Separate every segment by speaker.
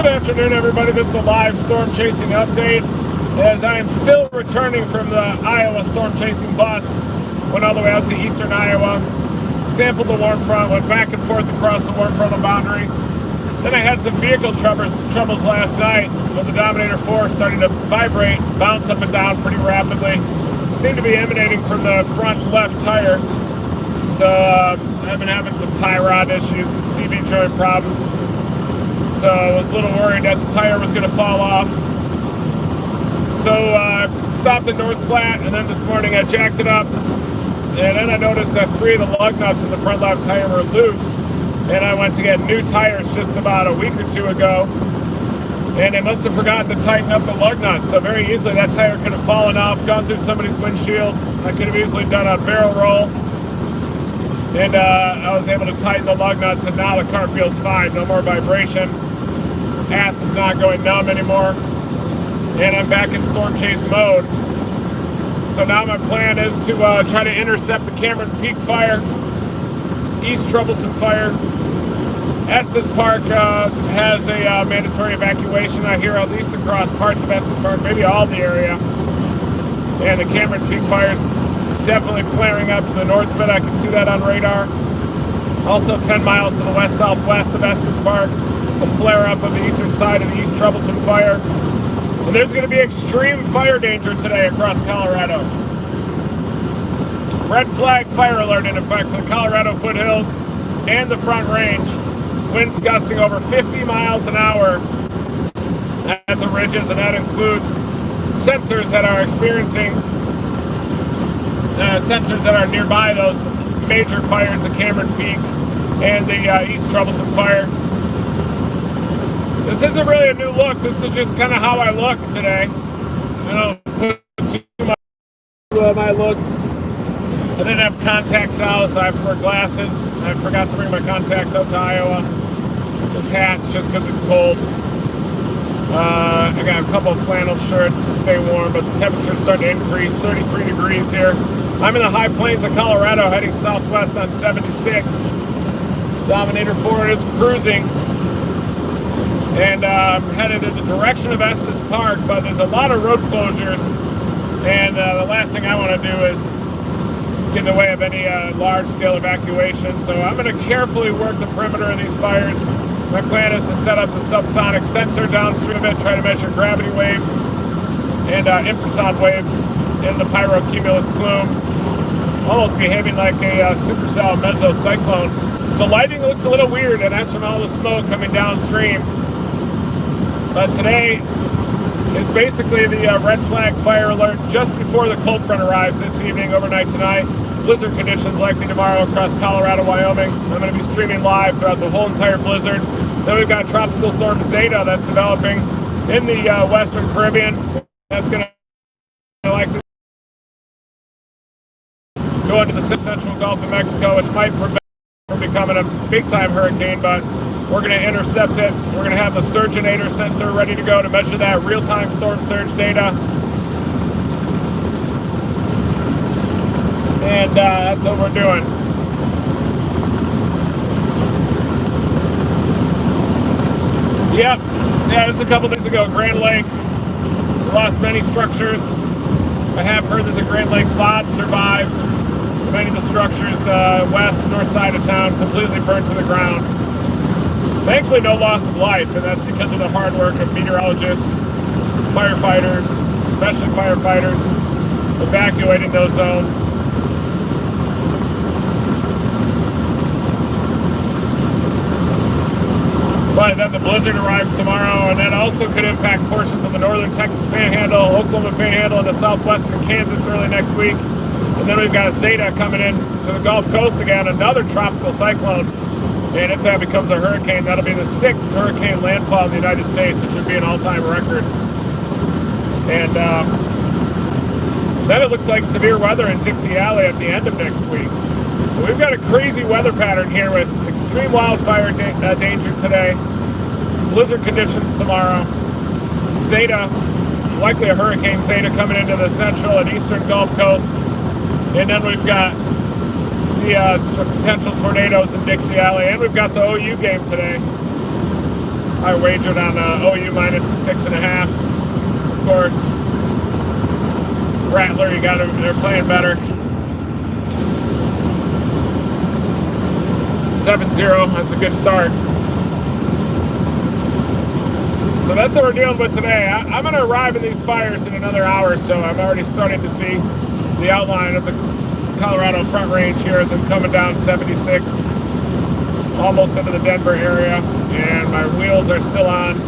Speaker 1: Good afternoon, everybody. This is a live storm chasing update. As I am still returning from the Iowa storm chasing bust, went all the way out to eastern Iowa, sampled the warm front, went back and forth across the warm frontal boundary. Then I had some vehicle troubles last night with the Dominator 4 starting to vibrate, bounce up and down pretty rapidly. Seemed to be emanating from the front left tire. So I've been having some tie rod issues, some CV joint problems. So I was a little worried that the tire was going to fall off. So stopped at North Platte, and then this morning I jacked it up. And then I noticed that 3 of the lug nuts in the front left tire were loose. And I went to get new tires just about a week or 2 ago. And I must have forgotten to tighten up the lug nuts. So very easily that tire could have fallen off, gone through somebody's windshield. I could have easily done a barrel roll. And I was able to tighten the lug nuts, and now the car feels fine. No more vibration. Ass is not going numb anymore. And I'm back in storm chase mode. So now my plan is to try to intercept the Cameron Peak fire, East Troublesome fire. Estes Park has a mandatory evacuation, I hear, at least across parts of Estes Park, maybe all the area. And the Cameron Peak fire is definitely flaring up to the north of it. I can see that on radar. Also 10 miles to the west-southwest of Estes Park, the flare-up of the eastern side of the East Troublesome fire. And there's going to be extreme fire danger today across Colorado. Red flag fire alert in effect for the Colorado foothills and the Front Range. Winds gusting over 50 miles an hour at the ridges, and that includes sensors that are experiencing sensors that are nearby those major fires, the Cameron Peak and the East Troublesome fire. This isn't really a new look. This is just kind of how I look today. I don't put too much into my look. I didn't have contacts out, so I have to wear glasses. I forgot to bring my contacts out to Iowa. This hat's just because it's cold. I got a couple of flannel shirts to stay warm, but the temperature's starting to increase. 33 degrees here. I'm in the high plains of Colorado, heading southwest on 76. Dominator 4 is cruising. And I'm headed in the direction of Estes Park, but there's a lot of road closures. And the last thing I want to do is get in the way of any large-scale evacuation. So I'm going to carefully work the perimeter of these fires. My plan is to set up the subsonic sensor downstream of it, try to measure gravity waves and infrasound waves in the pyrocumulus plume, almost behaving like a supercell mesocyclone. The lighting looks a little weird, and that's from all the smoke coming downstream. But today is basically the red flag fire alert just before the cold front arrives this evening, overnight tonight. Blizzard conditions likely tomorrow across Colorado, Wyoming. I'm going to be streaming live throughout the whole entire blizzard. Then we've got Tropical Storm Zeta that's developing in the Western Caribbean. That's going to likely go into the central Gulf of Mexico, which might prevent it from becoming a big-time hurricane, but we're going to intercept it. We're going to have the Surgeonator sensor ready to go to measure that real-time storm surge data. And that's what we're doing. Yep. Yeah, this is a couple days ago. Grand Lake lost many structures. I have heard that the Grand Lake Lodge survived. Many of the structures west and north side of town completely burnt to the ground. Thankfully, no loss of life, and that's because of the hard work of meteorologists, firefighters, especially firefighters, evacuating those zones. But then the blizzard arrives tomorrow, and that also could impact portions of the northern Texas Panhandle, Oklahoma Panhandle, and the southwestern Kansas early next week. And then we've got Zeta coming in to the Gulf Coast again, another tropical cyclone. And if that becomes a hurricane, that'll be the 6th hurricane landfall in the United States. It should be an all-time record. And then it looks like severe weather in Dixie Alley at the end of next week. So we've got a crazy weather pattern here with extreme wildfire danger today, blizzard conditions tomorrow, Zeta, likely a Hurricane Zeta coming into the central and eastern Gulf Coast, and then we've got the potential tornadoes in Dixie Alley, and we've got the OU game today. I wagered on OU minus 6.5. Of course, Rattler, they're playing better. 7-0, that's a good start. So that's what we're dealing with today. I'm going to arrive in these fires in another hour, so I'm already starting to see the outline of the Colorado Front Range here as I'm coming down 76, almost into the Denver area, and my wheels are still on.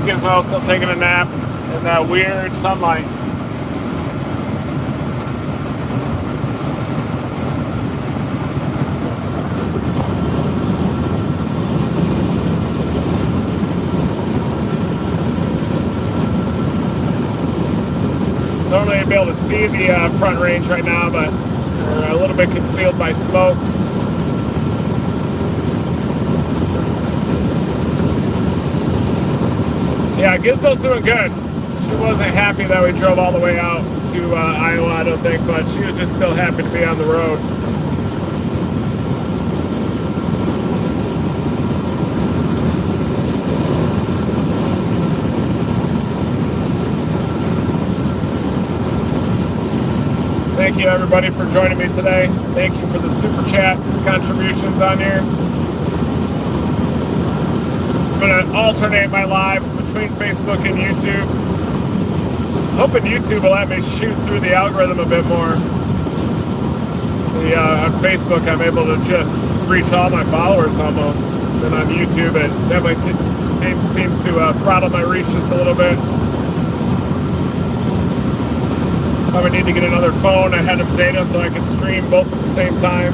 Speaker 1: Gizmo still taking a nap in that weird sunlight. Normally I'd be able to see the Front Range right now, but they're a little bit concealed by smoke. Yeah, Gizmo's doing good. She wasn't happy that we drove all the way out to Iowa, I don't think, but she was just still happy to be on the road. Thank you, everybody, for joining me today. Thank you for the super chat contributions on here. I'm going to alternate my lives between Facebook and YouTube. I'm hoping YouTube will let me shoot through the algorithm a bit more. On Facebook, I'm able to just reach all my followers almost. And on YouTube, it definitely seems to throttle my reach just a little bit. I would need to get another phone ahead of Zeta so I can stream both at the same time.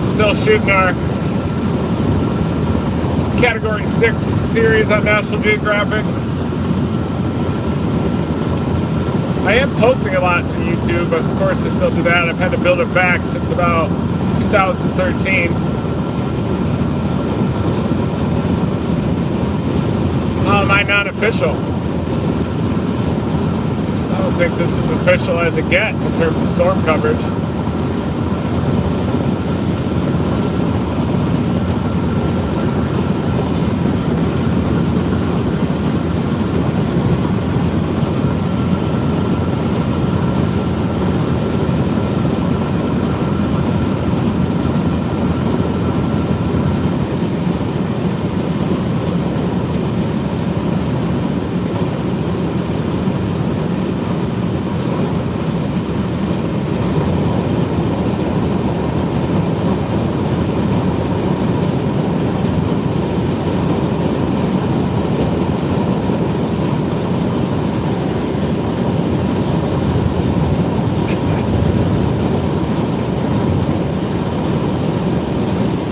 Speaker 1: Still shooting our Category 6 series on National Geographic. I am posting a lot to YouTube, but of course I still do that. I've had to build it back since about 2013. How am I not official? I don't think this is official as it gets in terms of storm coverage.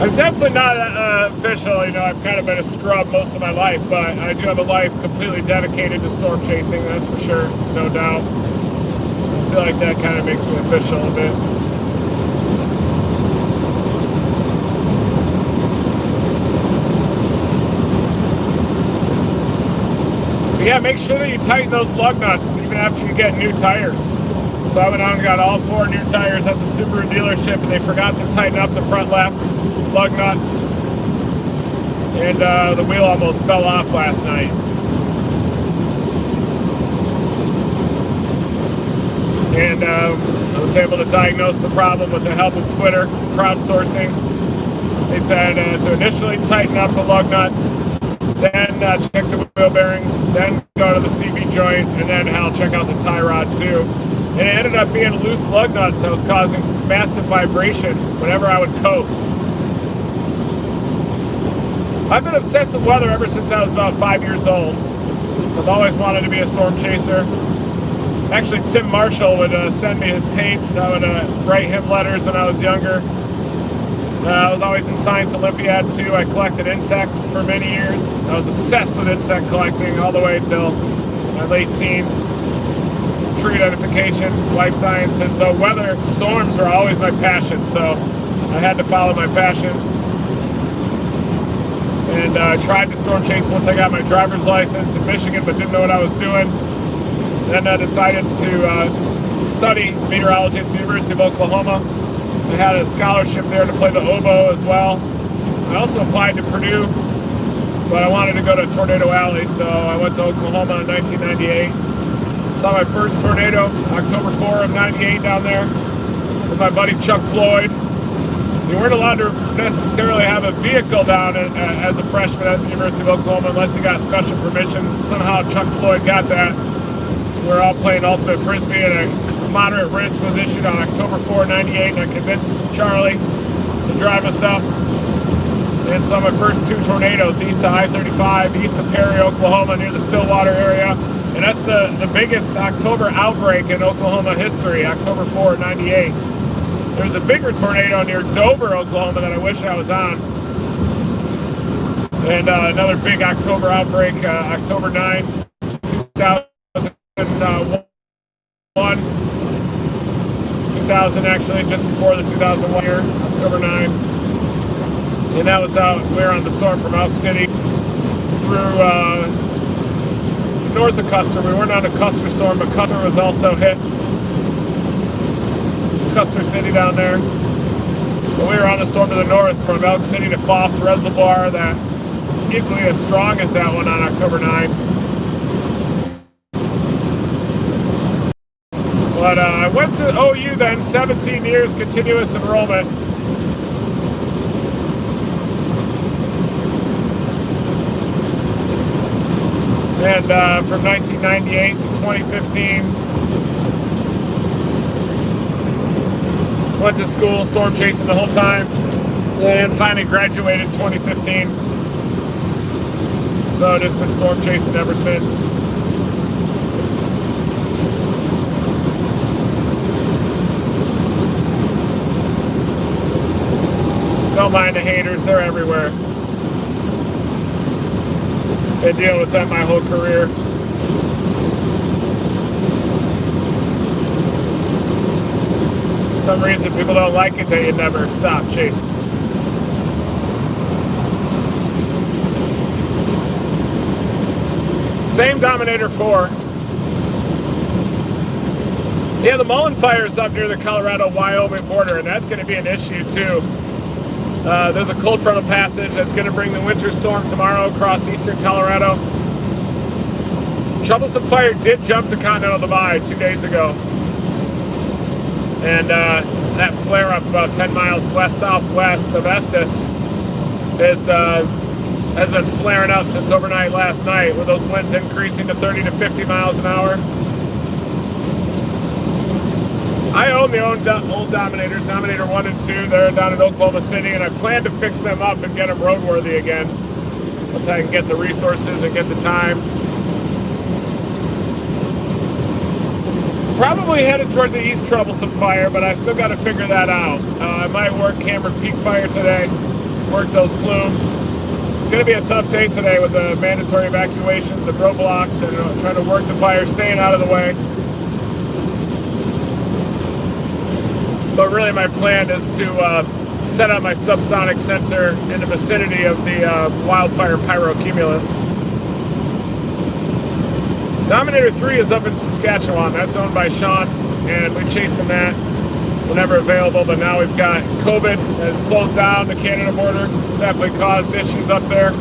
Speaker 1: I'm definitely not official, you know, I've kind of been a scrub most of my life, but I do have a life completely dedicated to storm chasing, that's for sure, no doubt. I feel like that kind of makes me official a bit. But yeah, make sure that you tighten those lug nuts even after you get new tires. So I went out and got all 4 new tires at the Subaru dealership, and they forgot to tighten up the front left lug nuts, and the wheel almost fell off last night. And I was able to diagnose the problem with the help of Twitter crowdsourcing. They said to initially tighten up the lug nuts, then check the wheel bearings, then go to the CV joint, and then check out the tie rod too. And it ended up being loose lug nuts that was causing massive vibration whenever I would coast. I've been obsessed with weather ever since I was about 5 years old. I've always wanted to be a storm chaser. Actually, Tim Marshall would send me his tapes. I would write him letters when I was younger. I was always in Science Olympiad too. I collected insects for many years. I was obsessed with insect collecting all the way till my late teens. Tree identification, life sciences, though weather, storms are always my passion, so I had to follow my passion. and tried to storm chase once I got my driver's license in Michigan, but didn't know what I was doing. Then I decided to study meteorology at the University of Oklahoma. I had a scholarship there to play the oboe as well. I also applied to Purdue, but I wanted to go to Tornado Alley, so I went to Oklahoma in 1998. Saw my first tornado, October 4 of 98 down there with my buddy Chuck Floyd. You weren't allowed to necessarily have a vehicle down as a freshman at the University of Oklahoma unless you got special permission. Somehow Chuck Floyd got that. We were all playing Ultimate Frisbee, and a moderate risk was issued on October 4, 98, and I convinced Charlie to drive us up. And saw my first two tornadoes, east of I-35, east of Perry, Oklahoma, near the Stillwater area. And that's the biggest October outbreak in Oklahoma history, October 4, 98. There was a bigger tornado near Dover, Oklahoma that I wish I was on. And another big October outbreak, October 9, 2000 actually, just before the 2001 year, October 9. And that was we were on the storm from Elk City through north of Custer. We weren't on a Custer storm, but Custer was also hit. Custer City down there. But we were on a storm to the north from Elk City to Foss Reservoir that was equally as strong as that one on October 9. But I went to OU then, 17 years continuous enrollment. And from 1998 to 2015, went to school, storm chasing the whole time, and finally graduated in 2015. So just been storm chasing ever since. Don't mind the haters, they're everywhere. Been dealing with that my whole career. For some reason people don't like it that you never stop chasing. Same Dominator 4. Yeah, the Mullen Fire is up near the Colorado-Wyoming border, and that's going to be an issue too. There's a cold frontal passage that's going to bring the winter storm tomorrow across eastern Colorado. Troublesome Fire did jump to Continental Divide 2 days ago. And that flare-up about 10 miles west-southwest of Estes has been flaring up since overnight last night, with those winds increasing to 30 to 50 miles an hour. I own the old Dominators, Dominator 1 and 2. They're down in Oklahoma City, and I plan to fix them up and get them roadworthy again once I can get the resources and get the time. Probably headed toward the east Troublesome Fire, but I still got to figure that out. I might work Cameron Peak Fire today, work those plumes. It's going to be a tough day today with the mandatory evacuations and roadblocks and trying to work the fire, staying out of the way. But really my plan is to set up my subsonic sensor in the vicinity of the wildfire pyrocumulus. Dominator 3 is up in Saskatchewan. That's owned by Sean, and we chasing that whenever available. But now we've got COVID that has closed down the Canada border. It's definitely caused issues up there.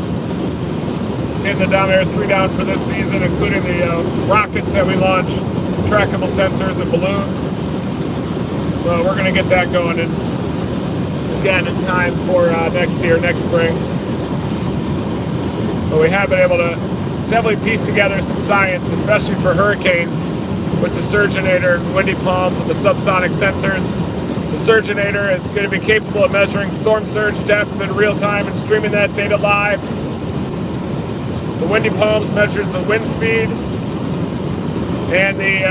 Speaker 1: Getting the Dominator 3 down for this season, including the rockets that we launched, trackable sensors and balloons. Well, we're going to get that going in, again, in time for next year, next spring. But we have been able to definitely piece together some science, especially for hurricanes, with the Surgeonator, windy palms, and the subsonic sensors. The Surgeonator is going to be capable of measuring storm surge depth in real time and streaming that data live. The windy palms measures the wind speed, and the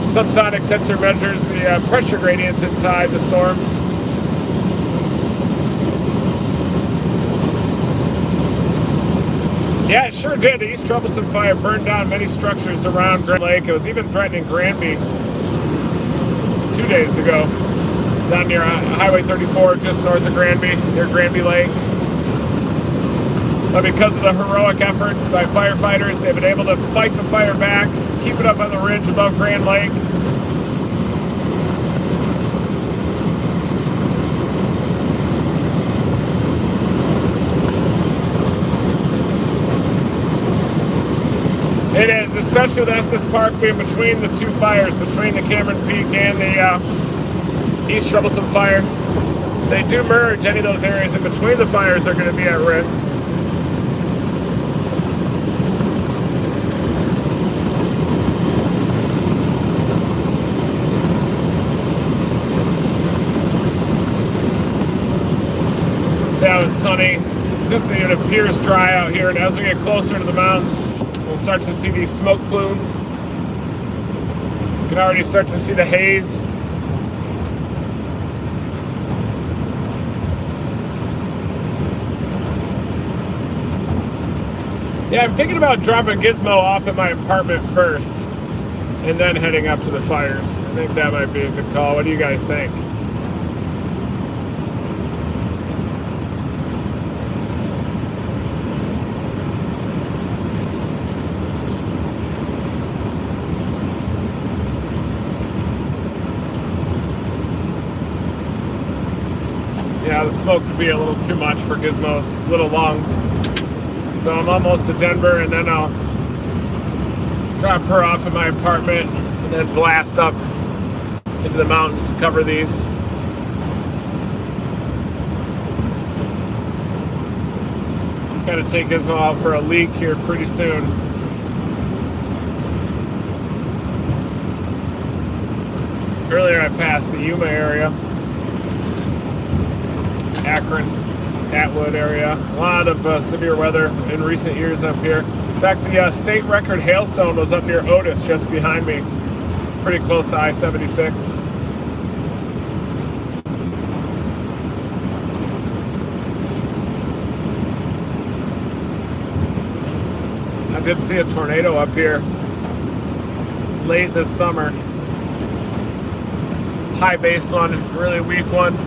Speaker 1: subsonic sensor measures the pressure gradients inside the storms. Yeah, it sure did. The East Troublesome Fire burned down many structures around Grand Lake. It was even threatening Granby 2 days ago, down near Highway 34, just north of Granby, near Granby Lake. But because of the heroic efforts by firefighters, they've been able to fight the fire back, keep it up on the ridge above Grand Lake. It is, especially with Estes Park being between the two fires, between the Cameron Peak and the East Troublesome Fire. If they do merge, any of those areas in between the fires are going to be at risk. See how it's sunny. Just it appears dry out here, and as we get closer to the mountains, we'll start to see these smoke plumes. You can already start to see the haze. Yeah, I'm thinking about dropping Gizmo off at my apartment first and then heading up to the fires. I think that might be a good call. What do you guys think? Yeah, the smoke could be a little too much for Gizmo's little lungs. So I'm almost to Denver, and then I'll drop her off at my apartment and then blast up into the mountains to cover these. Got to take Gizmo out for a leak here pretty soon. Earlier I passed the Yuma area. Akron, Atwood area. A lot of severe weather in recent years up here. In fact, the state record hailstone was up near Otis, just behind me. Pretty close to I-76. I did see a tornado up here late this summer. High-based one, really weak one.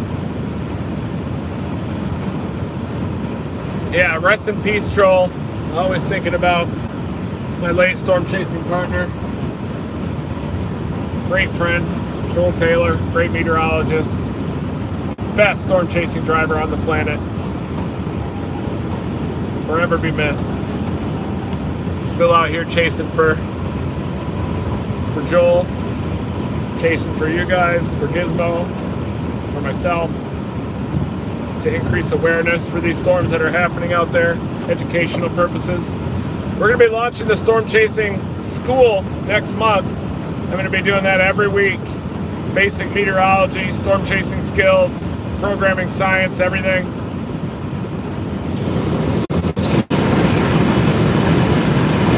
Speaker 1: Yeah, rest in peace, Troll. Always thinking about my late storm chasing partner. Great friend, Joel Taylor, great meteorologist. Best storm chasing driver on the planet. Forever be missed. Still out here chasing for Joel, chasing for you guys, for Gizmo, for myself, to increase awareness for these storms that are happening out there, educational purposes. We're going to be launching the storm chasing school next month. I'm going to be doing that every week. Basic meteorology, storm chasing skills, programming science, everything.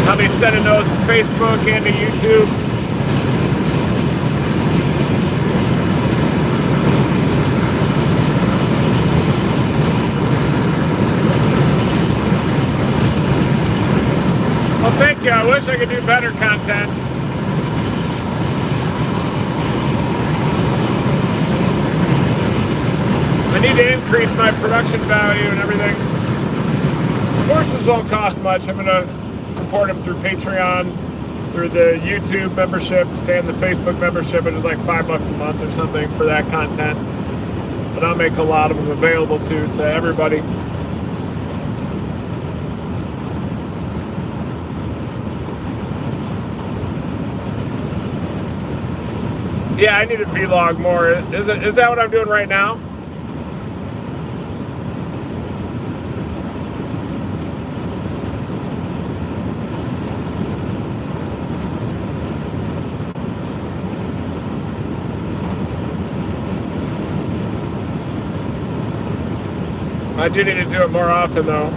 Speaker 1: I'll be sending those to Facebook and to YouTube. Well, thank you. I wish I could do better content. I need to increase my production value and everything. Courses won't cost much. I'm going to support them through Patreon, through the YouTube memberships and the Facebook membership, which is like $5 a month or something for that content. But I'll make a lot of them available to everybody. Yeah, I need to vlog more. Is that what I'm doing right now? I do need to do it more often, though.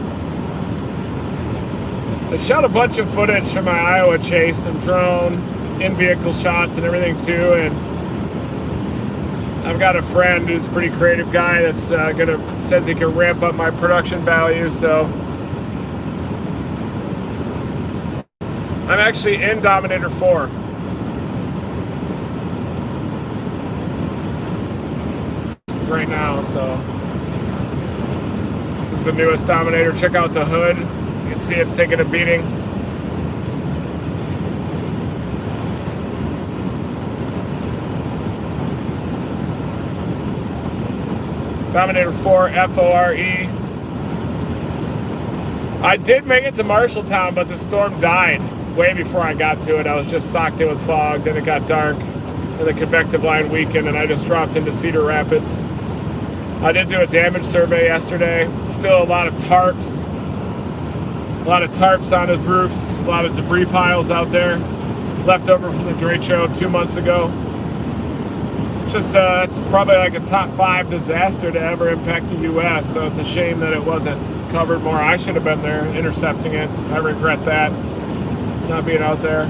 Speaker 1: I shot a bunch of footage from my Iowa chase and drone, in-vehicle shots and everything too, and I've got a friend who's a pretty creative guy that's says he can ramp up my production value, so I'm actually in Dominator 4. Right now, so this is is the newest Dominator. Check out the hood. You can see it's taking a beating. Dominator 4 FORE. I did make it to Marshalltown, but the storm died way before I got to it. I was just socked in with fog, then it got dark, and the convective line weakened, and I just dropped into Cedar Rapids. I did do a damage survey yesterday. Still a lot of tarps. A lot of tarps on his roofs. A lot of debris piles out there. Left over from the derecho 2 months ago. Just, it's probably like a top 5 disaster to ever impact the U.S., so it's a shame that it wasn't covered more. I should have been there intercepting it. I regret that, not being out there.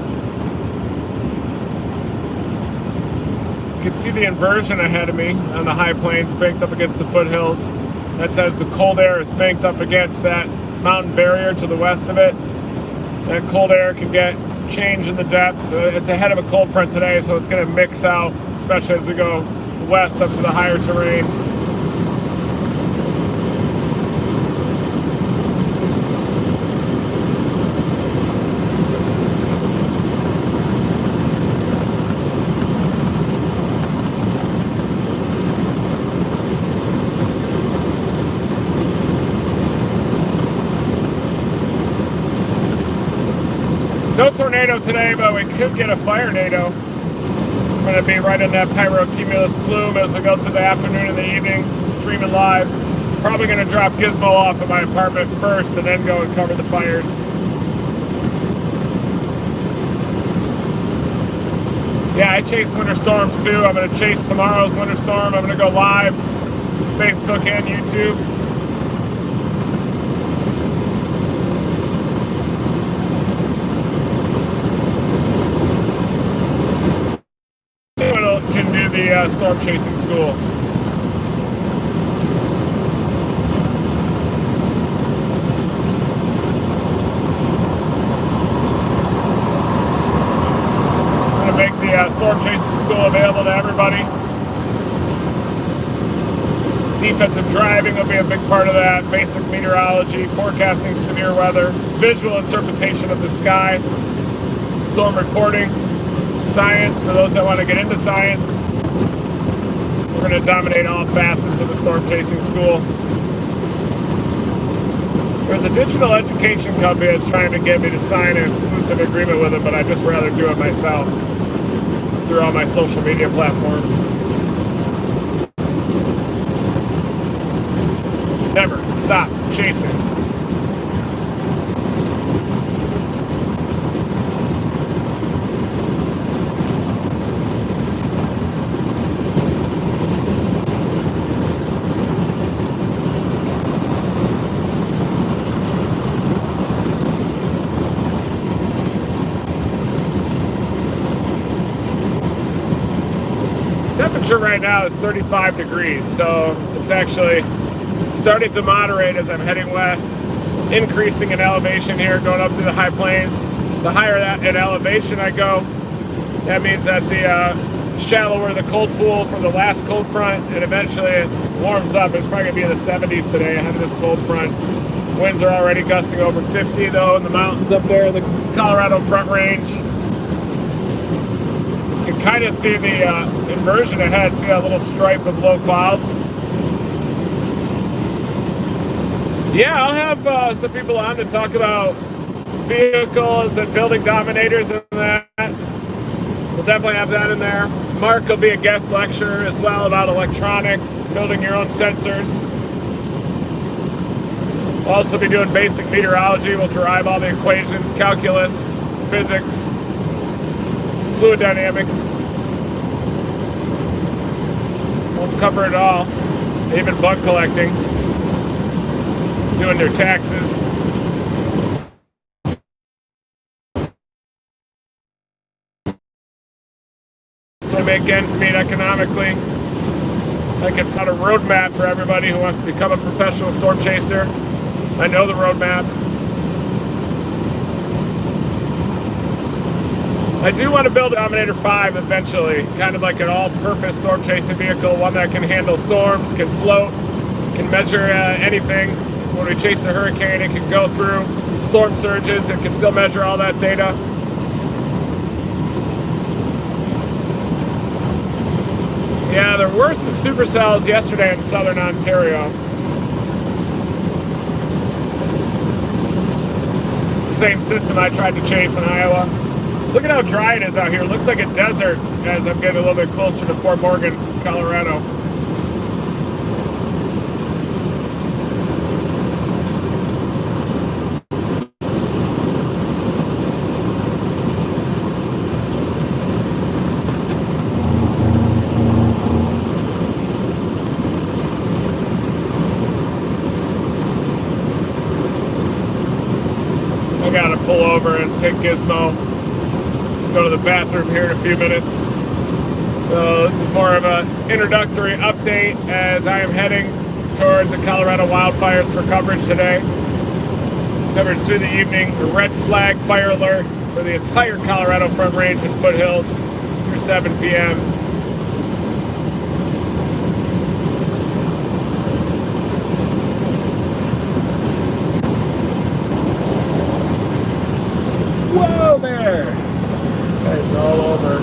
Speaker 1: You can see the inversion ahead of me on the high plains, banked up against the foothills. That says the cold air is banked up against that mountain barrier to the west of it. That cold air can get change in the depth. It's ahead of a cold front today, so it's going to mix out, especially as we go west up to the higher terrain. No tornado today, but we could get a fire-nado. I'm going to be right in that pyrocumulus plume as we go through the afternoon and the evening, streaming live. Probably going to drop Gizmo off at my apartment first and then go and cover the fires. Yeah, I chase winter storms too. I'm going to chase tomorrow's winter storm. I'm going to go live, Facebook and YouTube. Can do the storm chasing school. I'm going to make the storm chasing school available to everybody. Defensive driving will be a big part of that. Basic meteorology, forecasting severe weather, visual interpretation of the sky, storm reporting, science for those that want to get into science. We're going to dominate all facets of the storm chasing school. There's a digital education company that's trying to get me to sign an exclusive agreement with them, but I'd just rather do it myself through all my social media platforms. Never stop chasing. Temperature right now is 35 degrees, so it's actually starting to moderate as I'm heading west, increasing in elevation here, going up through the high plains. The higher that in elevation I go, that means that the shallower the cold pool from the last cold front, and eventually it warms up. It's probably going to be in the 70s today ahead of this cold front. Winds are already gusting over 50 though in the mountains up there in the Colorado Front Range. You can kind of see the inversion ahead. See that little stripe of low clouds? Yeah, I'll have some people on to talk about vehicles and building Dominators and that. We'll definitely have that in there. Mark will be a guest lecturer as well about electronics, building your own sensors. We'll also be doing basic meteorology. We'll derive all the equations, calculus, physics, fluid dynamics. We'll cover it all. Even bug collecting, doing their taxes. To make ends meet economically. I can put a roadmap for everybody who wants to become a professional storm chaser. I know the roadmap. I do want to build a Dominator 5 eventually, kind of like an all-purpose storm chasing vehicle, one that can handle storms, can float, can measure anything. when we chase a hurricane, it can go through storm surges. It can still measure all that data. Yeah, there were some supercells yesterday in southern Ontario. Same system I tried to chase in Iowa. Look at how dry it is out here. It looks like a desert as I'm getting a little bit closer to Fort Morgan, Colorado. I gotta pull over and take Gizmo. Let's go to the bathroom here in a few minutes. So this is more of an introductory update as I am heading towards the Colorado wildfires for coverage today. Coverage through the evening, the red flag fire alert for the entire Colorado Front Range and foothills through 7 p.m. Whoa there! It's all over.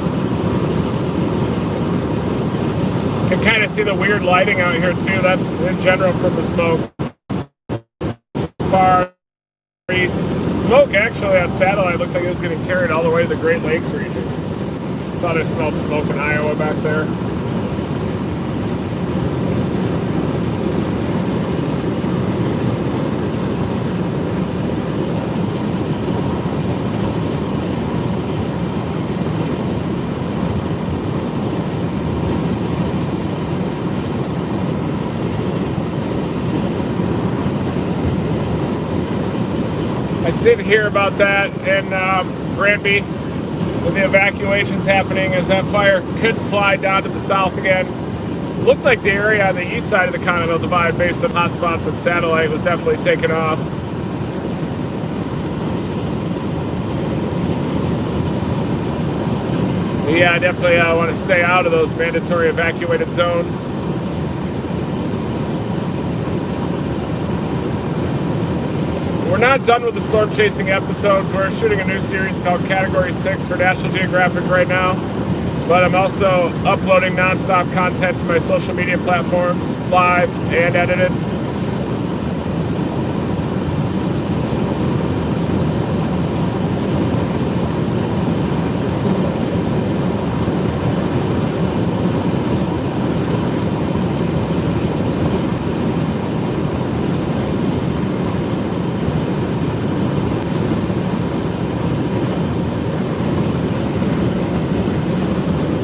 Speaker 1: Can kind of see the weird lighting out here too. That's in general from the smoke. Far east. Smoke actually on satellite looked like it was getting carried all the way to the Great Lakes region. Thought I smelled smoke in Iowa back there. I did hear about that in Granby with the evacuations happening as that fire could slide down to the south again. Looked like the area on the east side of the Continental Divide based on hotspots and satellite was definitely taken off. But yeah, I definitely want to stay out of those mandatory evacuated zones. We're not done with the storm chasing episodes. We're shooting a new series called Category 6 for National Geographic right now. But I'm also uploading nonstop content to my social media platforms, live and edited.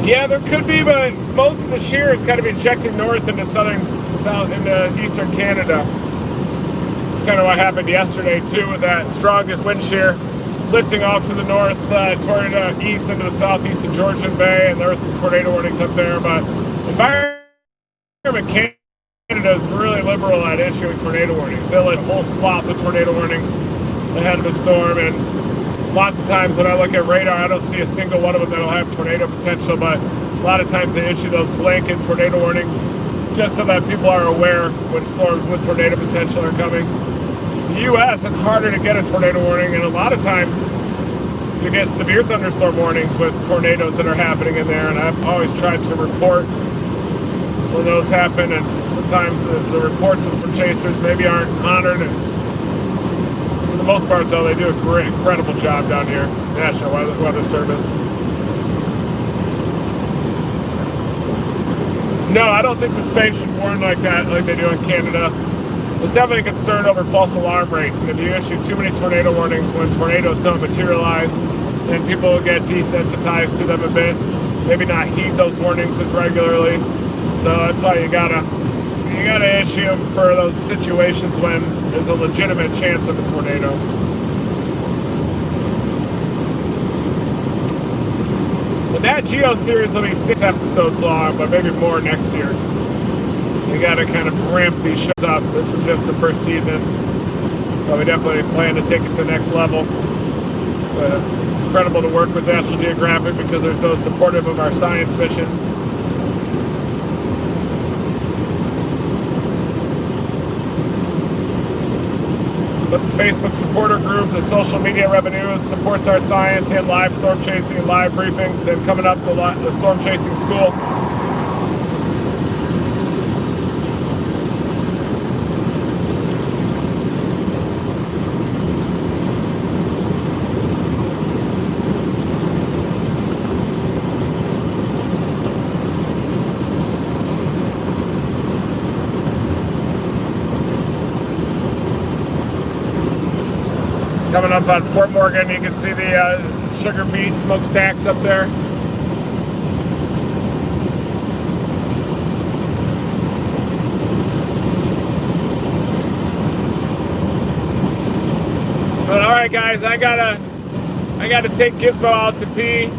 Speaker 1: Yeah, there could be, but most of the shear is kind of ejecting north into into eastern Canada. It's kind of what happened yesterday too, with that strongest wind shear lifting off to the north, toward east into the southeast of Georgian Bay, and there were some tornado warnings up there. But Environment Canada is really liberal at issuing tornado warnings. They'll let a whole swath of tornado warnings ahead of a storm, and lots of times when I look at radar, I don't see a single one of them that'll have tornado potential, but a lot of times they issue those blanket tornado warnings just so that people are aware when storms with tornado potential are coming. In the U.S., it's harder to get a tornado warning, and a lot of times you get severe thunderstorm warnings with tornadoes that are happening in there, and I've always tried to report when those happen, and sometimes the reports of storm chasers maybe aren't honored. For the most part, though, they do a great, incredible job down here, National Weather Service. No, I don't think the states should warn like that, like they do in Canada. There's definitely a concern over false alarm rates, and if you issue too many tornado warnings when tornadoes don't materialize, then people will get desensitized to them a bit, maybe not heed those warnings as regularly. So that's why you gotta issue them for those situations when there's a legitimate chance of a tornado. The Nat Geo series will be 6 episodes long, but maybe more next year. We gotta kind of ramp these shows up. This is just the first season, but we definitely plan to take it to the next level. It's incredible to work with National Geographic because they're so supportive of our science mission. But the Facebook supporter group, the social media revenues, supports our science and live storm chasing and live briefings, and coming up the storm chasing school. Coming up on Fort Morgan, you can see the Sugar Beach smokestacks up there. But all right, guys, I gotta take Gizmo out to pee.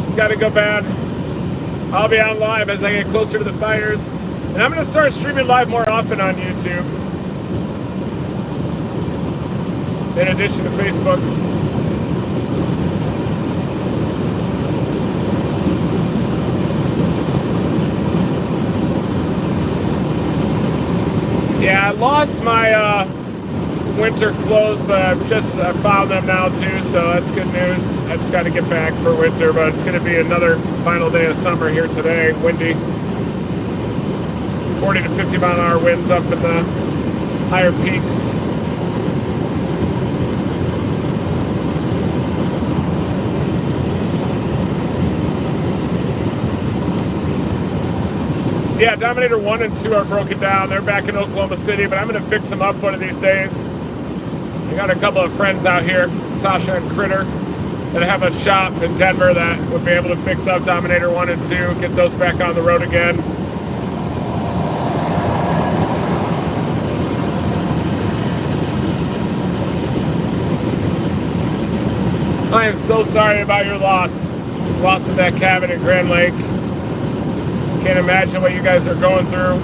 Speaker 1: She's gotta go bad. I'll be on live as I get closer to the fires, and I'm gonna start streaming live more often on YouTube, in addition to Facebook. Yeah, I lost my winter clothes, but I found them now too, so that's good news. I just got to get back for winter, but it's going to be another final day of summer here today. Windy, 40 to 50 mile an hour winds up in the higher peaks. Yeah, Dominator 1 and 2 are broken down. They're back in Oklahoma City, but I'm going to fix them up one of these days. I got a couple of friends out here, Sasha and Critter, that have a shop in Denver that would be able to fix up Dominator 1 and 2, get those back on the road again. I am so sorry about your loss of that cabin in Grand Lake. Can't imagine what you guys are going through,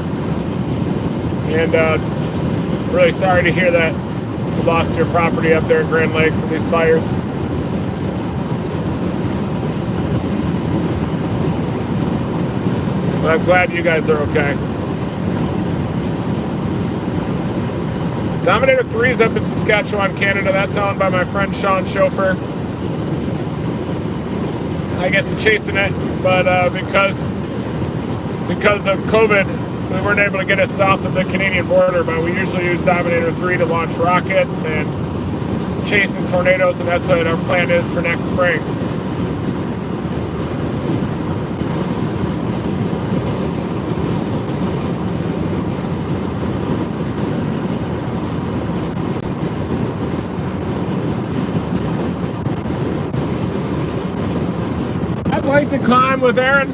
Speaker 1: and just really sorry to hear that you lost your property up there in Grand Lake from these fires. But I'm glad you guys are okay. Dominator 3 is up in Saskatchewan, Canada. That's owned by my friend Sean Schofer. I get to chasing it, but because of COVID, we weren't able to get it south of the Canadian border, but we usually use Dominator 3 to launch rockets and chasing tornadoes, and that's what our plan is for next spring. I'd like to climb with Aaron.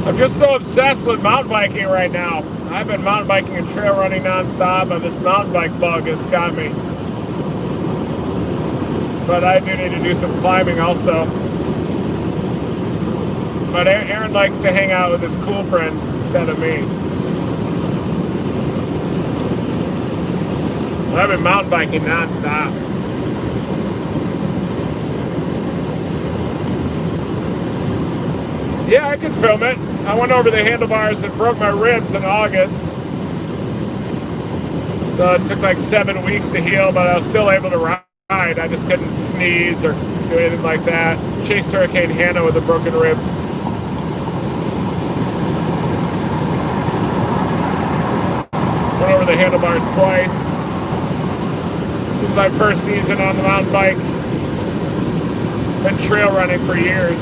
Speaker 1: I'm just so obsessed with mountain biking right now. I've been mountain biking and trail running nonstop, and this mountain bike bug has got me. But I do need to do some climbing also. But Aaron likes to hang out with his cool friends instead of me. I've been mountain biking nonstop. Yeah, I can film it. I went over the handlebars and broke my ribs in August. So it took like 7 weeks to heal, but I was still able to ride. I just couldn't sneeze or do anything like that. Chased Hurricane Hannah with the broken ribs. Went over the handlebars twice. This is my first season on the mountain bike. Been trail running for years.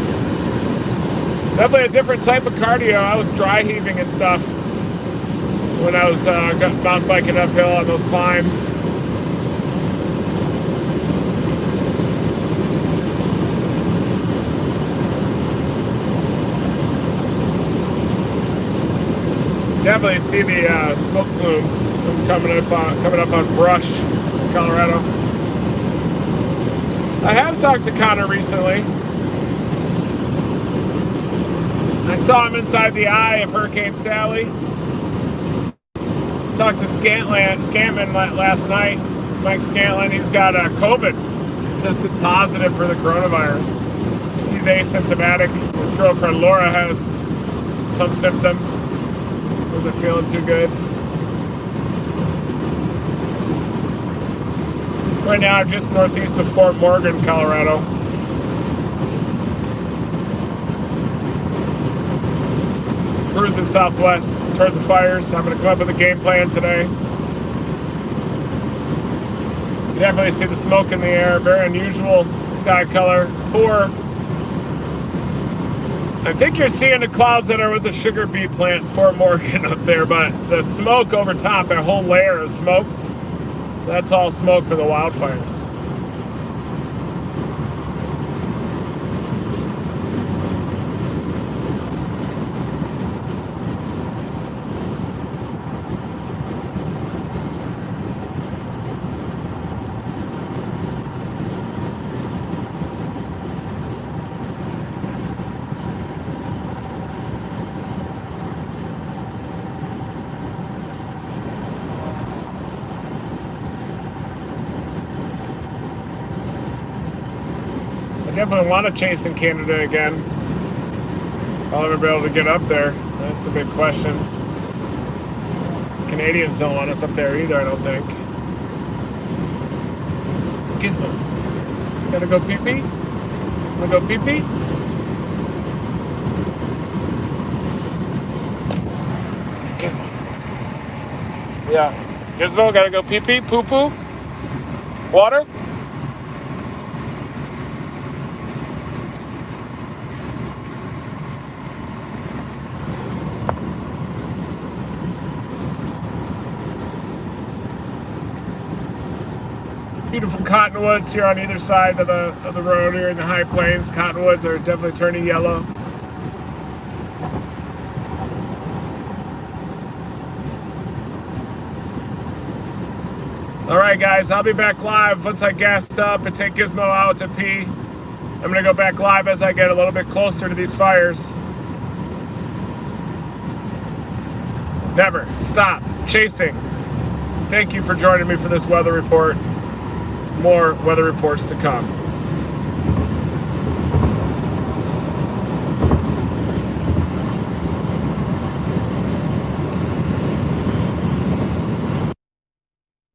Speaker 1: Definitely a different type of cardio. I was dry heaving and stuff when I was mountain biking uphill on those climbs. Definitely see the smoke plumes coming up on Brush, Colorado. I have talked to Connor recently. I saw him inside the eye of Hurricane Sally. Talked to Scantman last night. Mike Scantlin, he's got COVID. Tested positive for the coronavirus. He's asymptomatic. His girlfriend Laura has some symptoms. Wasn't feeling too good. Right now I'm just northeast of Fort Morgan, Colorado. Cruising southwest toward the fires. I'm going to come up with a game plan today. You definitely see the smoke in the air. Very unusual sky color. Poor. I think you're seeing the clouds that are with the sugar beet plant in Fort Morgan up there, but the smoke over top, that whole layer of smoke, that's all smoke for the wildfires. Definitely want to chase in Canada again. I'll ever be able to get up there. That's the big question. Canadians don't want us up there either, I don't think. Gizmo. Gotta go pee-pee? Wanna go pee-pee? Gizmo. Yeah. Gizmo, gotta go pee-pee? Poo-poo? Water? Beautiful cottonwoods here on either side of the road here in the high plains. Cottonwoods are definitely turning yellow. All right, guys, I'll be back live once I gas up and take Gizmo out to pee. I'm gonna go back live as I get a little bit closer to these fires. Never stop chasing. Thank you for joining me for this weather report. More weather reports to come.